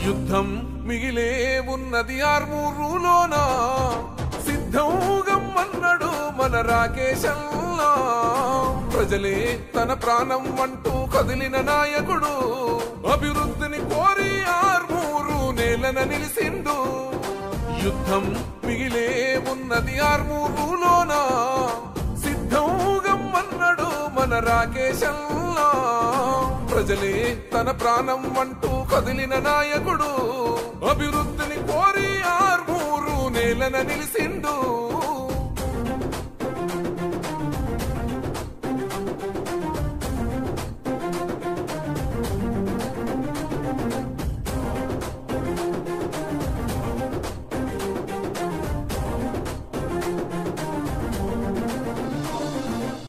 యుద్ధం మిగిలే ఉన్నది ఆర్మూరులోనా, సిద్ధం గమ్మన్నాడు మన రాకేశల్లా. ప్రజలే తన ప్రాణం అంటూ కదిలిన నాయకుడు, అభివృద్ధిని కోరి ఆర్మూరు నేలన నిలిసిండు. యుద్ధం మిగిలే ఉన్నది ఆర్మూరులోనా, సిద్ధం గమ్మన్నాడు మన రాకేశల్లా. ప్రజలే తన ప్రాణం అంటూ కదిలిన నాయకుడు, అభివృద్ధిని కోరి ఆర్మూరు నేలన నిలిసిండు.